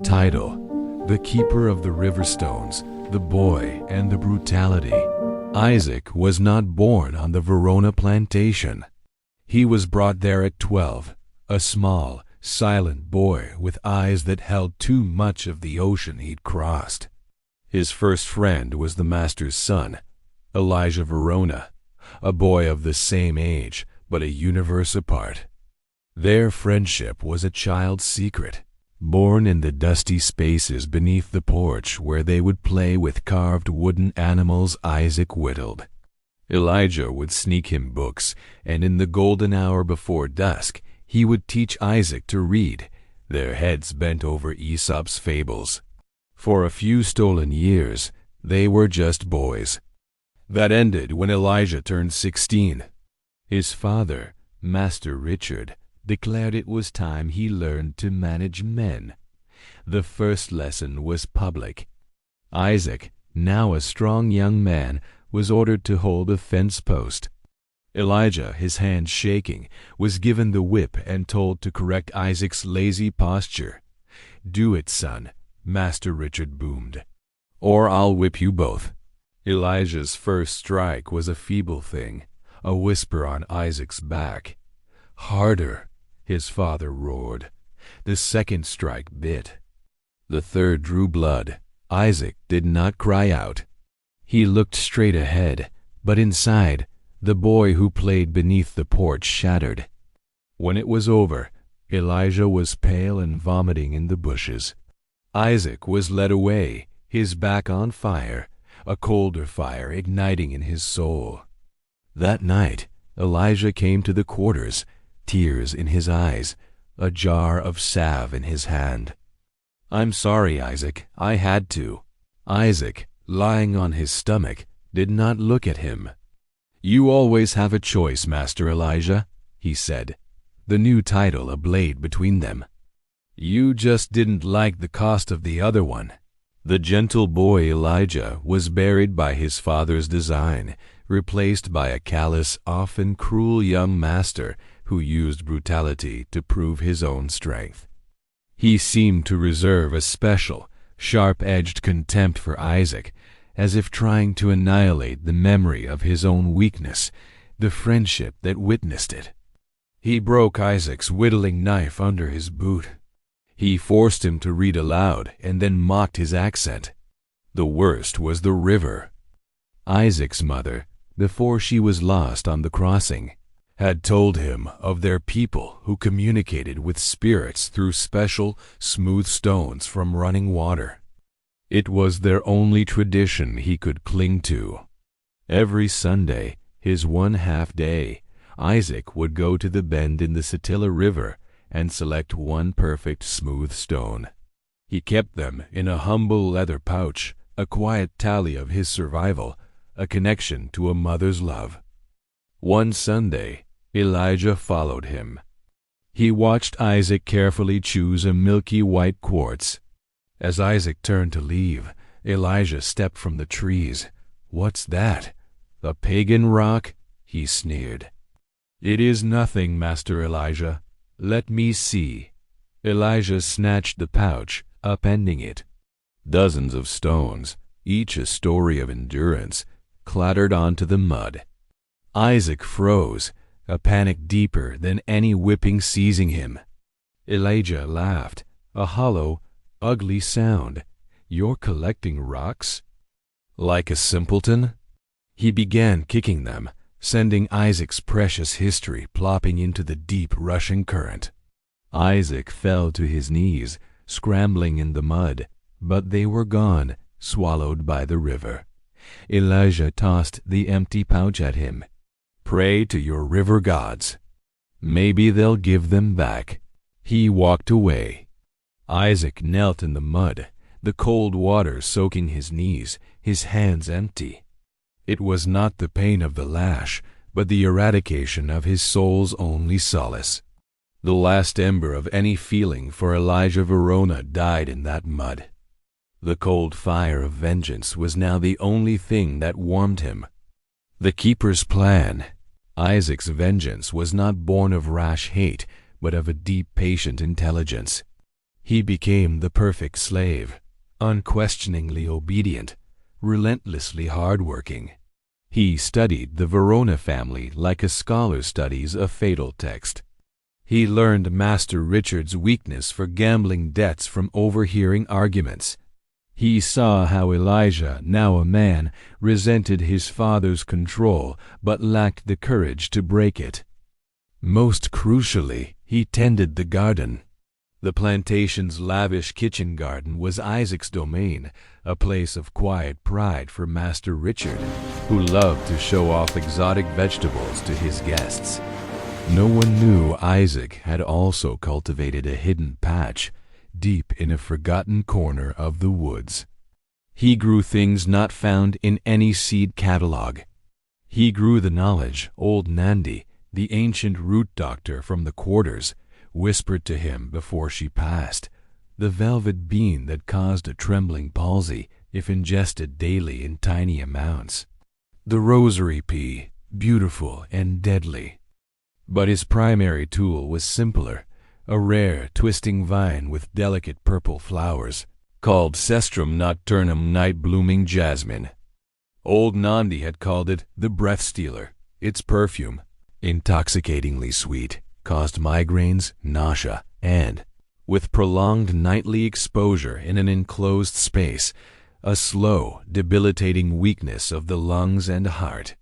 Title: The Keeper of the River Stones, the Boy and the Brutality. Isaac was not born on the Verona plantation. He was brought there at 12, a small, silent boy with eyes that held too much of the ocean he'd crossed. His first friend was the master's son, Elijah Verona, a boy of the same age but a universe apart. Their friendship was a child's secret, born in the dusty spaces beneath the porch where they would play with carved wooden animals Isaac whittled. Elijah would sneak him books, and in the golden hour before dusk he would teach Isaac to read, their heads bent over Aesop's fables. For a few stolen years, they were just boys. That ended when Elijah turned 16. His father, Master Richard, declared it was time he learned to manage men. The first lesson was public. Isaac, now a strong young man, was ordered to hold a fence post. Elijah, his hands shaking, was given the whip and told to correct Isaac's lazy posture. "Do it, son," Master Richard boomed, "or I'll whip you both." Elijah's first strike was a feeble thing, a whisper on Isaac's back. "Harder," his father roared. The second strike bit. The third drew blood. Isaac did not cry out. He looked straight ahead, but inside, the boy who played beneath the porch shattered. When it was over, Elijah was pale and vomiting in the bushes. Isaac was led away, his back on fire, a colder fire igniting in his soul. That night, Elijah came to the quarters, tears in his eyes, a jar of salve in his hand. "I'm sorry, Isaac, I had to." Isaac, lying on his stomach, did not look at him. "You always have a choice, Master Elijah," he said, the new title a blade between them. "You just didn't like the cost of the other one." The gentle boy Elijah was buried by his father's design, replaced by a callous, often cruel young master who used brutality to prove his own strength. He seemed to reserve a special, sharp-edged contempt for Isaac, as if trying to annihilate the memory of his own weakness, the friendship that witnessed it. He broke Isaac's whittling knife under his boot. He forced him to read aloud and then mocked his accent. The worst was the river. Isaac's mother, before she was lost on the crossing, had told him of their people who communicated with spirits through special, smooth stones from running water. It was their only tradition he could cling to. Every Sunday, his one half-day, Isaac would go to the bend in the Satilla River and select one perfect smooth stone. He kept them in a humble leather pouch, a quiet tally of his survival, a connection to a mother's love. One Sunday, Elijah followed him. He watched Isaac carefully choose a milky white quartz. As Isaac turned to leave, Elijah stepped from the trees. "What's that? A pagan rock?" he sneered. "It is nothing, Master Elijah. Let me see." Elijah snatched the pouch, upending it. Dozens of stones, each a story of endurance, clattered onto the mud. Isaac froze, a panic deeper than any whipping seizing him. Elijah laughed, a hollow, ugly sound. "You're collecting rocks?" Like a simpleton? He began kicking them, sending Isaac's precious history plopping into the deep rushing current. Isaac fell to his knees, scrambling in the mud, but they were gone, swallowed by the river. Elijah tossed the empty pouch at him. "Pray to your river gods. Maybe they'll give them back." He walked away. Isaac knelt in the mud, the cold water soaking his knees, his hands empty. It was not the pain of the lash, but the eradication of his soul's only solace. The last ember of any feeling for Elijah Verona died in that mud. The cold fire of vengeance was now the only thing that warmed him. The keeper's plan. Isaac's vengeance was not born of rash hate, but of a deep, patient intelligence. He became the perfect slave, unquestioningly obedient, relentlessly hardworking. He studied the Verona family like a scholar studies a fatal text. He learned Master Richard's weakness for gambling debts from overhearing arguments. He saw how Elijah, now a man, resented his father's control but lacked the courage to break it. Most crucially, he tended the garden. The plantation's lavish kitchen garden was Isaac's domain, a place of quiet pride for Master Richard, who loved to show off exotic vegetables to his guests. No one knew Isaac had also cultivated a hidden patch deep in a forgotten corner of the woods. He grew things not found in any seed catalog. He grew the knowledge old Nandi, the ancient root doctor from the quarters, whispered to him before she passed, the velvet bean that caused a trembling palsy if ingested daily in tiny amounts. The rosary pea, beautiful and deadly. But his primary tool was simpler, a rare, twisting vine with delicate purple flowers, called Cestrum nocturnum night-blooming jasmine. Old Nandi had called it the breath-stealer. Its perfume, intoxicatingly sweet, caused migraines, nausea, and, with prolonged nightly exposure in an enclosed space, a slow, debilitating weakness of the lungs and heart.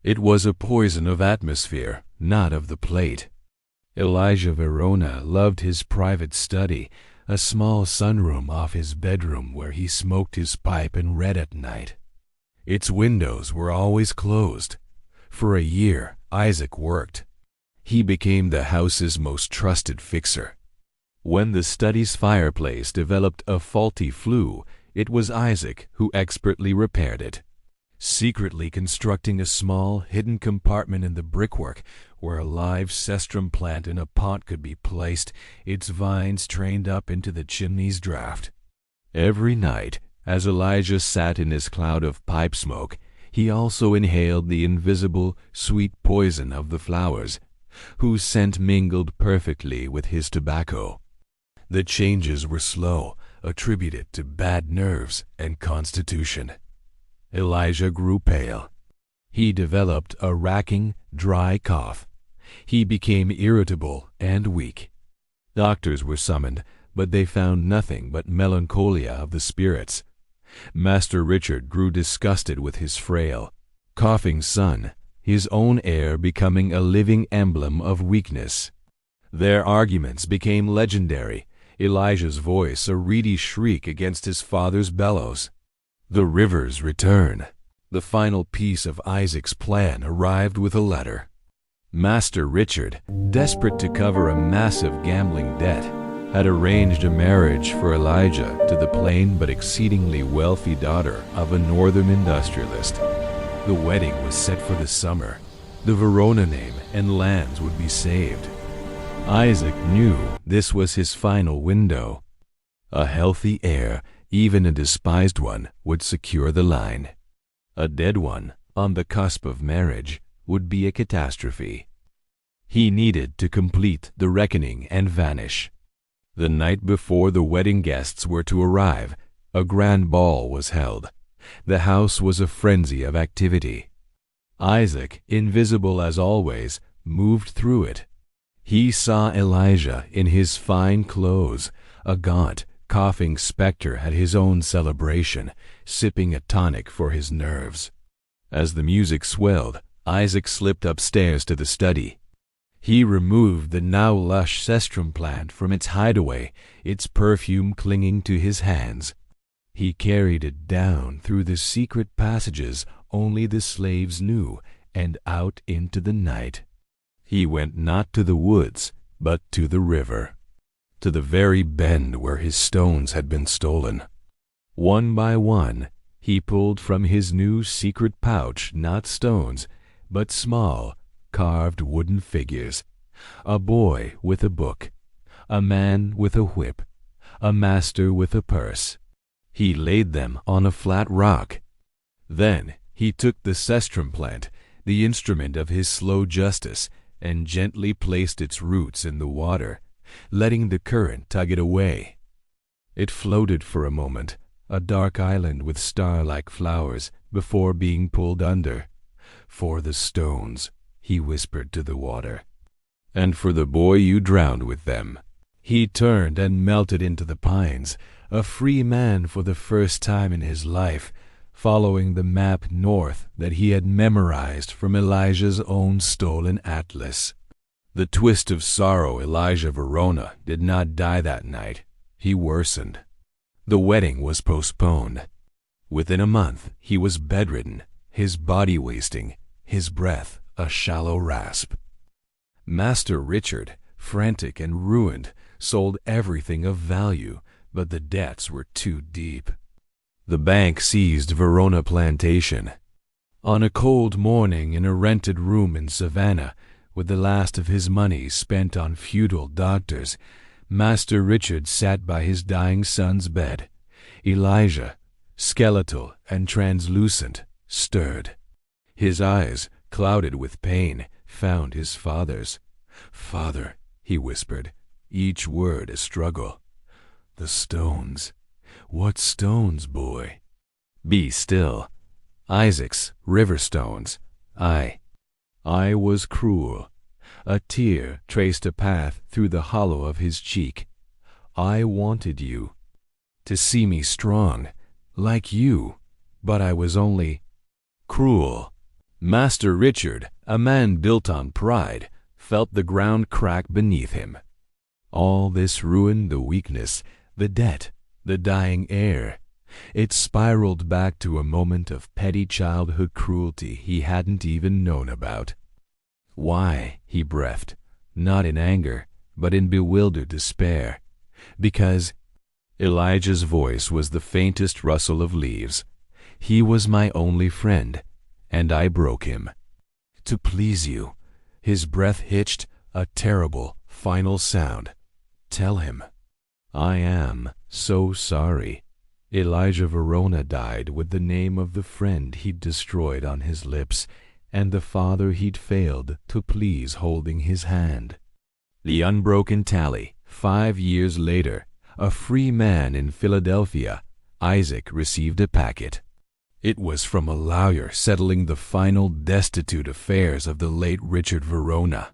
It was a poison of atmosphere, not of the plate. Elijah Verona loved his private study, a small sunroom off his bedroom where he smoked his pipe and read at night. Its windows were always closed. For a year, Isaac worked. He became the house's most trusted fixer. When the study's fireplace developed a faulty flue, it was Isaac who expertly repaired it, secretly constructing a small, hidden compartment in the brickwork where a live cestrum plant in a pot could be placed, its vines trained up into the chimney's draft. Every night, as Elijah sat in his cloud of pipe smoke, he also inhaled the invisible, sweet poison of the flowers, whose scent mingled perfectly with his tobacco. The changes were slow, attributed to bad nerves and constitution. Elijah grew pale. He developed a racking, dry cough. He became irritable and weak. Doctors were summoned, but they found nothing but melancholia of the spirits. Master Richard grew disgusted with his frail, coughing son, his own heir becoming a living emblem of weakness. Their arguments became legendary, Elijah's voice a reedy shriek against his father's bellows. The river's return. The final piece of Isaac's plan arrived with a letter. Master Richard, desperate to cover a massive gambling debt, had arranged a marriage for Elijah to the plain but exceedingly wealthy daughter of a northern industrialist. The wedding was set for the summer. The Verona name and lands would be saved. Isaac knew this was his final window. A healthy heir, even a despised one, would secure the line. A dead one, on the cusp of marriage, would be a catastrophe. He needed to complete the reckoning and vanish. The night before the wedding guests were to arrive, a grand ball was held. The house was a frenzy of activity. Isaac, invisible as always, moved through it. He saw Elijah in his fine clothes, a gaunt, coughing specter at his own celebration, sipping a tonic for his nerves. As the music swelled, Isaac slipped upstairs to the study. He removed the now lush cestrum plant from its hideaway, its perfume clinging to his hands. He carried it down through the secret passages only the slaves knew, and out into the night. He went not to the woods, but to the river, to the very bend where his stones had been stolen. One by one, he pulled from his new secret pouch not stones, but small, carved wooden figures, a boy with a book, a man with a whip, a master with a purse. He laid them on a flat rock. Then he took the cestrum plant, the instrument of his slow justice, and gently placed its roots in the water, letting the current tug it away. It floated for a moment, a dark island with star-like flowers, before being pulled under. "For the stones," he whispered to the water. "And for the boy you drowned with them." He turned and melted into the pines, a free man for the first time in his life, following the map north that he had memorized from Elijah's own stolen atlas. The twist of sorrow Elijah Verona did not die that night. He worsened. The wedding was postponed. Within a month, he was bedridden, his body wasting, his breath a shallow rasp. Master Richard, frantic and ruined, sold everything of value, but the debts were too deep. The bank seized Verona Plantation. On a cold morning in a rented room in Savannah, with the last of his money spent on feudal doctors, Master Richard sat by his dying son's bed. Elijah, skeletal and translucent, stirred. His eyes, clouded with pain, found his father's. "Father," he whispered, each word a struggle. "The stones. What stones, boy?" "Be still. Isaac's river stones. I was cruel." A tear traced a path through the hollow of his cheek. "I wanted you to see me strong, like you, but I was only cruel." Master Richard, a man built on pride, felt the ground crack beneath him. All this ruin, the weakness, the debt, the dying heir. It spiraled back to a moment of petty childhood cruelty he hadn't even known about. "Why?" he breathed, not in anger, but in bewildered despair. "Because—" Elijah's voice was the faintest rustle of leaves. "He was my only friend, and I broke him. To please you." His breath hitched, a terrible, final sound. "Tell him. I am so sorry." Elijah Verona died with the name of the friend he'd destroyed on his lips, and the father he'd failed to please holding his hand. The unbroken tally. 5 years later, a free man in Philadelphia, Isaac received a packet. It was from a lawyer settling the final destitute affairs of the late Richard Verona.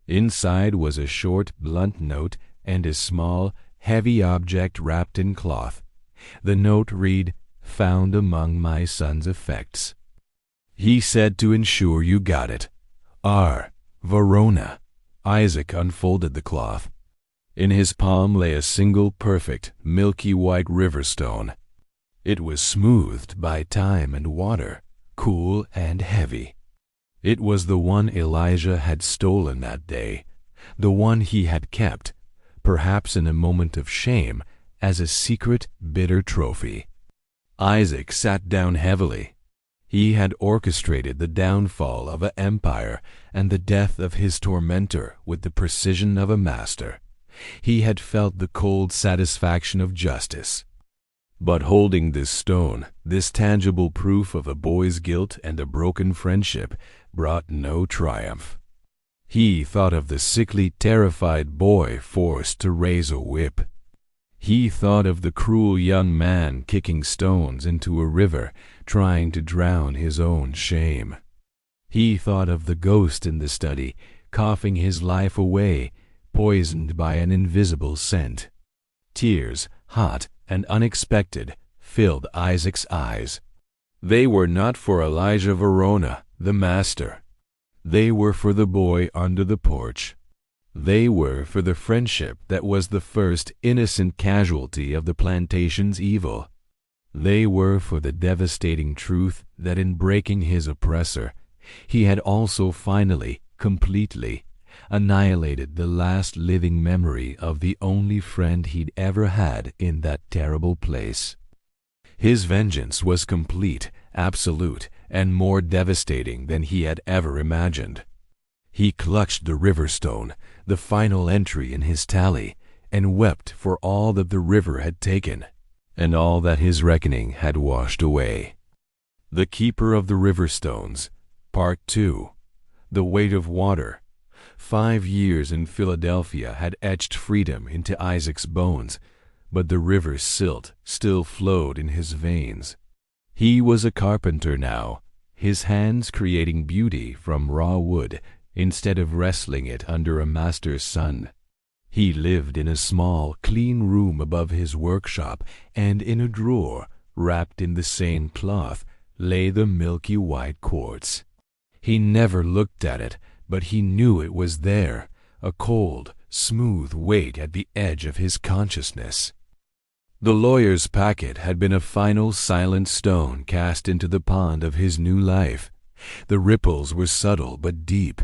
Inside was a short, blunt note and a small, heavy object wrapped in cloth. The note read, "Found among my son's effects. He said to ensure you got it. R. Verona." Isaac unfolded the cloth. In his palm lay a single perfect, milky white river stone. It was smoothed by time and water, cool and heavy. It was the one Elijah had stolen that day, the one he had kept, perhaps in a moment of shame, as a secret, bitter trophy. Isaac sat down heavily. He had orchestrated the downfall of an empire and the death of his tormentor with the precision of a master. He had felt the cold satisfaction of justice. But holding this stone, this tangible proof of a boy's guilt and a broken friendship, brought no triumph. He thought of the sickly, terrified boy forced to raise a whip. He thought of the cruel young man kicking stones into a river, trying to drown his own shame. He thought of the ghost in the study, coughing his life away, poisoned by an invisible scent. Tears, hot and unexpected, filled Isaac's eyes. They were not for Elijah Verona, the master. They were for the boy under the porch. They were for the friendship that was the first innocent casualty of the plantation's evil. They were for the devastating truth that in breaking his oppressor, he had also finally, completely, annihilated the last living memory of the only friend he'd ever had in that terrible place. His vengeance was complete, absolute, and more devastating than he had ever imagined. He clutched the river stone, the final entry in his tally, and wept for all that the river had taken, and all that his reckoning had washed away. The Keeper of the River Stones, Part 2. The Weight of Water. 5 years in Philadelphia had etched freedom into Isaac's bones, but the river's silt still flowed in his veins. He was a carpenter now, his hands creating beauty from raw wood instead of wrestling it under a master's sun. He lived in a small, clean room above his workshop, and in a drawer, wrapped in the same cloth, lay the milky white quartz. He never looked at it, but he knew it was there, a cold, smooth weight at the edge of his consciousness. The lawyer's packet had been a final silent stone cast into the pond of his new life. The ripples were subtle but deep.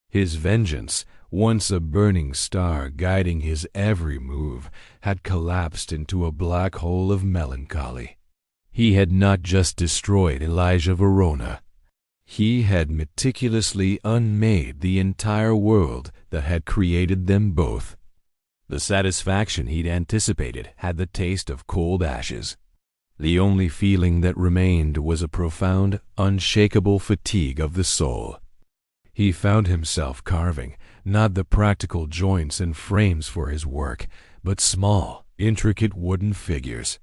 His vengeance, once a burning star guiding his every move, had collapsed into a black hole of melancholy. He had not just destroyed Elijah Verona. He had meticulously unmade the entire world that had created them both. The satisfaction he'd anticipated had the taste of cold ashes. The only feeling that remained was a profound, unshakable fatigue of the soul. He found himself carving, not the practical joints and frames for his work, but small, intricate wooden figures.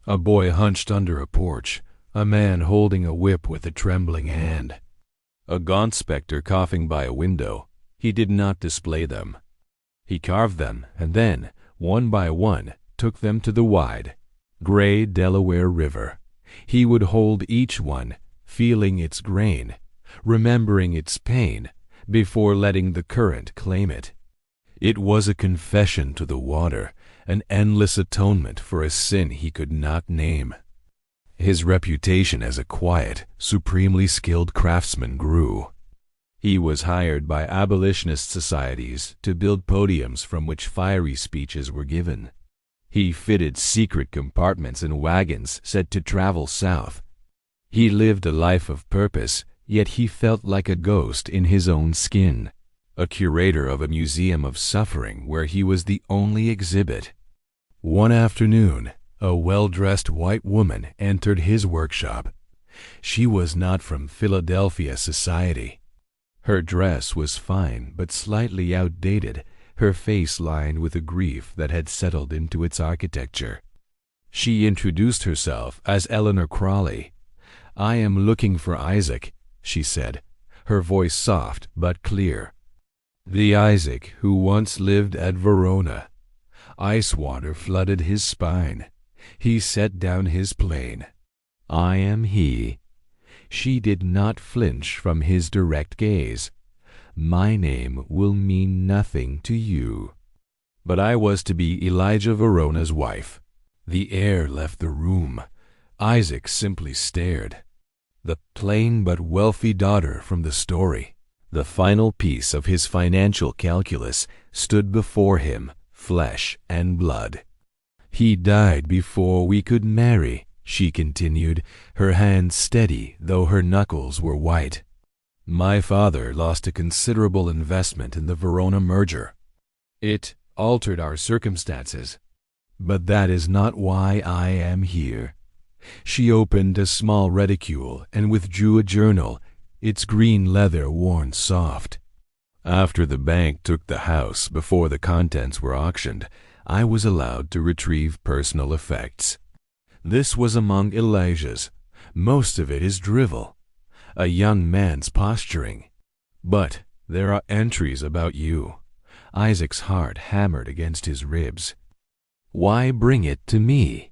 A boy hunched under a porch, a man holding a whip with a trembling hand. A gaunt specter coughing by a window. He did not display them. He carved them, and then, one by one, took them to the wide, gray Delaware River. He would hold each one, feeling its grain, remembering its pain, before letting the current claim it. It was a confession to the water, an endless atonement for a sin he could not name. His reputation as a quiet, supremely skilled craftsman grew. He was hired by abolitionist societies to build podiums from which fiery speeches were given. He fitted secret compartments in wagons set to travel south. He lived a life of purpose, yet he felt like a ghost in his own skin, a curator of a museum of suffering where he was the only exhibit. One afternoon, a well-dressed white woman entered his workshop. She was not from Philadelphia society. Her dress was fine but slightly outdated, her face lined with a grief that had settled into its architecture. She introduced herself as Eleanor Crawley. "I am looking for Isaac," she said, her voice soft but clear. "The Isaac who once lived at Verona." Ice water flooded his spine. He set down his plane. "I am he." She did not flinch from his direct gaze. "My name will mean nothing to you." But I was to be Elijah Verona's wife. The air left the room. Isaac simply stared. The plain but wealthy daughter from the story, the final piece of his financial calculus, stood before him, flesh and blood. "He died before we could marry," she continued, her hands steady though her knuckles were white. "My father lost a considerable investment in the Verona merger. It altered our circumstances. But that is not why I am here." She opened a small reticule and withdrew a journal, its green leather worn soft. "After the bank took the house before the contents were auctioned, I was allowed to retrieve personal effects. This was among Elijah's. Most of it is drivel, a young man's posturing. But there are entries about you." Isaac's heart hammered against his ribs. "Why bring it to me?"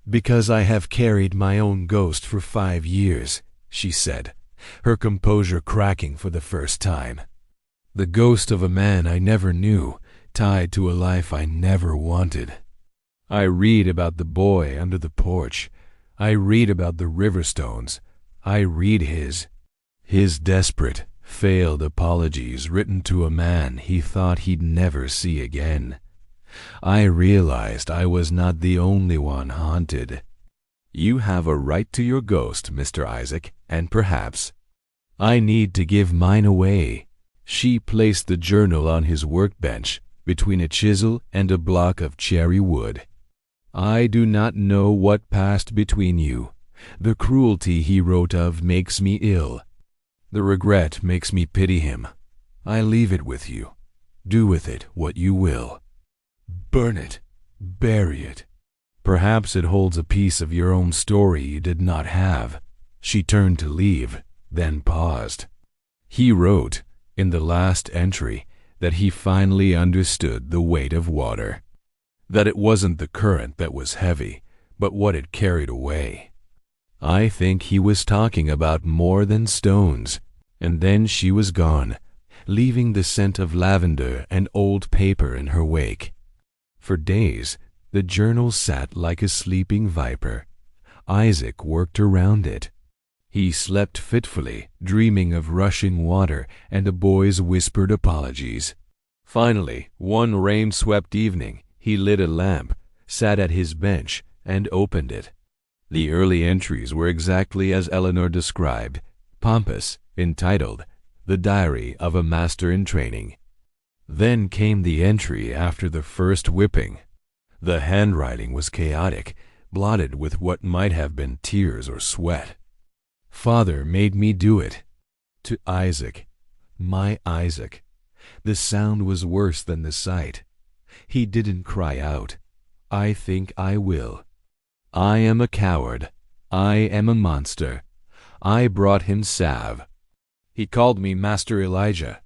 "Because I have carried my own ghost for 5 years," she said, her composure cracking for the first time. "The ghost of a man I never knew, tied to a life I never wanted. I read about the boy under the porch. I read about the river stones. I read his desperate, failed apologies written to a man he thought he'd never see again. I realized I was not the only one haunted." "You have a right to your ghost, Mr. Isaac, and perhaps—" "I need to give mine away." She placed the journal on his workbench, between a chisel and a block of cherry wood. "I do not know what passed between you. The cruelty he wrote of makes me ill. The regret makes me pity him. I leave it with you. Do with it what you will." "Burn it," Bury it. Perhaps it holds a piece of your own story you did not have. She turned to leave, then paused. He wrote, in the last entry, that he finally understood the weight of water. That it wasn't the current that was heavy, but what it carried away. I think he was talking about more than stones. And then she was gone, leaving the scent of lavender and old paper in her wake. For days, the journal sat like a sleeping viper. Isaac worked around it. He slept fitfully, dreaming of rushing water and the boy's whispered apologies. Finally, one rain-swept evening, he lit a lamp, sat at his bench, and opened it. The early entries were exactly as Eleanor described, pompous, entitled, "The Diary of a Master in Training." Then came the entry after the first whipping. The handwriting was chaotic, blotted with what might have been tears or sweat. "Father made me do it." To Isaac, my Isaac. The sound was worse than the sight. He didn't cry out, "I think I will." "I am a coward. I am a monster. I brought him salve." He called me Master Elijah.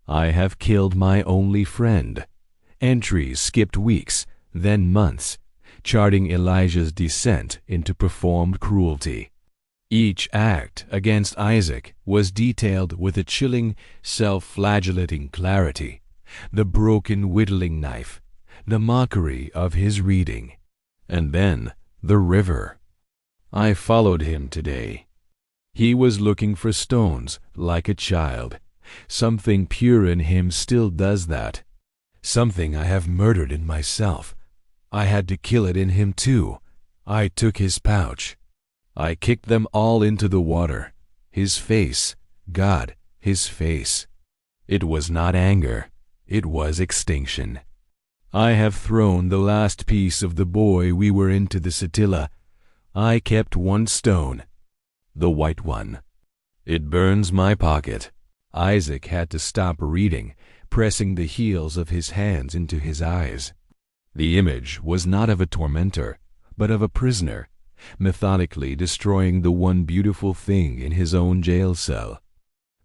"I have killed my only friend." Entries skipped weeks, then months, charting Elijah's descent into performed cruelty. Each act against Isaac was detailed with a chilling, self-flagellating clarity. The broken whittling knife, the mockery of his reading. And then the river. I followed him today. He was looking for stones like a child. Something pure in him still does that. Something I have murdered in myself. I had to kill it in him too. I took his pouch. I kicked them all into the water. His face, God, his face. It was not anger. It was extinction. I have thrown the last piece of the boy we were into the Scytilla. I kept one stone. The white one. It burns my pocket. Isaac had to stop reading, pressing the heels of his hands into his eyes. The image was not of a tormentor, but of a prisoner, methodically destroying the one beautiful thing in his own jail cell.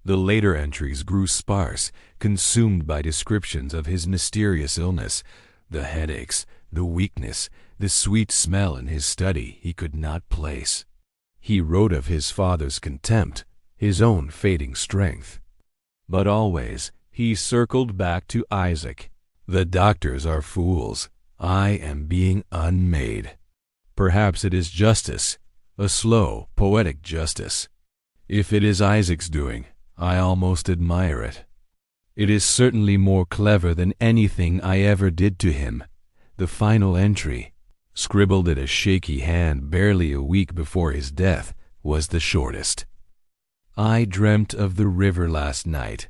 The later entries grew sparse, consumed by descriptions of his mysterious illness, the headaches, the weakness, the sweet smell in his study he could not place. He wrote of his father's contempt, his own fading strength. But always he circled back to Isaac. The doctors are fools. I am being unmade. Perhaps it is justice, a slow, poetic justice. If it is Isaac's doing, I almost admire it. It is certainly more clever than anything I ever did to him. The final entry, scribbled in a shaky hand barely a week before his death, was the shortest. I dreamt of the river last night.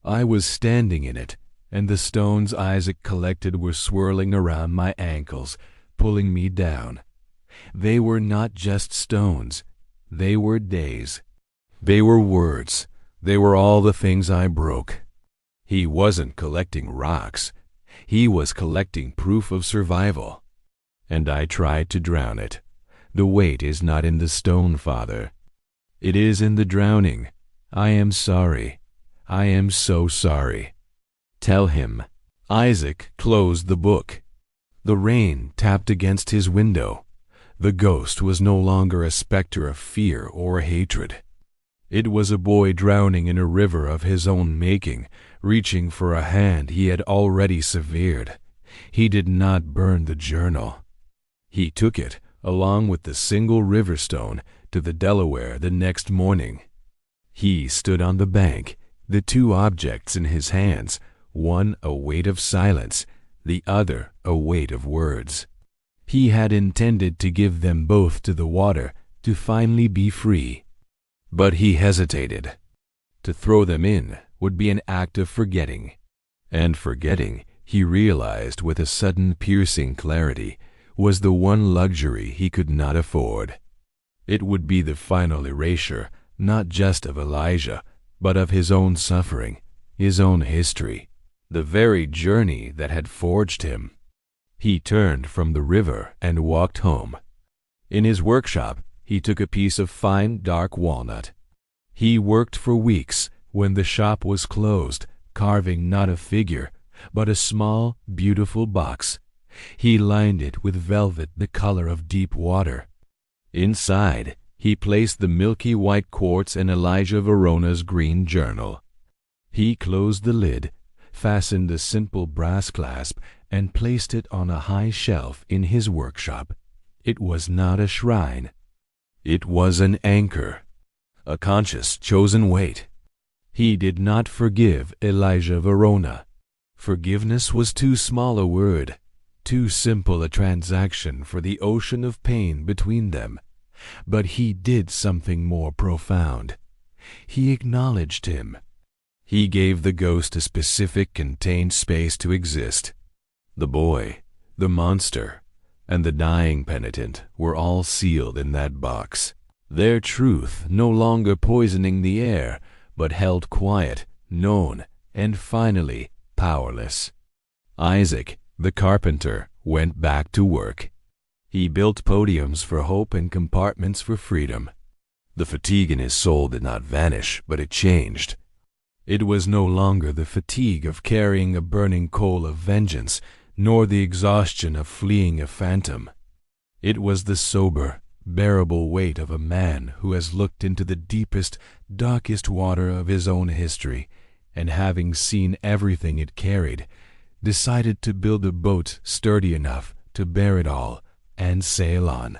I was standing in it, and the stones Isaac collected were swirling around my ankles, pulling me down. They were not just stones. They were days. They were words. They were all the things I broke. He wasn't collecting rocks. He was collecting proof of survival. And I tried to drown it. The weight is not in the stone, Father. It is in the drowning. I am sorry. I am so sorry. Tell him. Isaac closed the book. The rain tapped against his window. The ghost was no longer a specter of fear or hatred. It was a boy drowning in a river of his own making, reaching for a hand he had already severed. He did not burn the journal. He took it, along with the single river stone, to the Delaware the next morning. He stood on the bank, the two objects in his hands, one a weight of silence, the other a weight of words. He had intended to give them both to the water, to finally be free. But he hesitated. To throw them in would be an act of forgetting. And forgetting, he realized with a sudden piercing clarity, was the one luxury he could not afford. It would be the final erasure, not just of Elijah, but of his own suffering, his own history, the very journey that had forged him. He turned from the river and walked home. In his workshop, he took a piece of fine dark walnut. He worked for weeks when the shop was closed, carving not a figure, but a small, beautiful box. He lined it with velvet the color of deep water. Inside, he placed the milky white quartz and Elijah Verona's green journal. He closed the lid, fastened a simple brass clasp, and placed it on a high shelf in his workshop. It was not a shrine. It was an anchor, a conscious chosen weight. He did not forgive Elijah Verona. Forgiveness was too small a word, too simple a transaction for the ocean of pain between them. But he did something more profound. He acknowledged him. He gave the ghost a specific contained space to exist. The boy, the monster, and the dying penitent were all sealed in that box, their truth no longer poisoning the air, but held quiet, known, and finally powerless. Isaac, the carpenter, went back to work. He built podiums for hope and compartments for freedom. The fatigue in his soul did not vanish, but it changed. It was no longer the fatigue of carrying a burning coal of vengeance, nor the exhaustion of fleeing a phantom. It was the sober, bearable weight of a man who has looked into the deepest, darkest water of his own history, and having seen everything it carried, decided to build a boat sturdy enough to bear it all and sail on.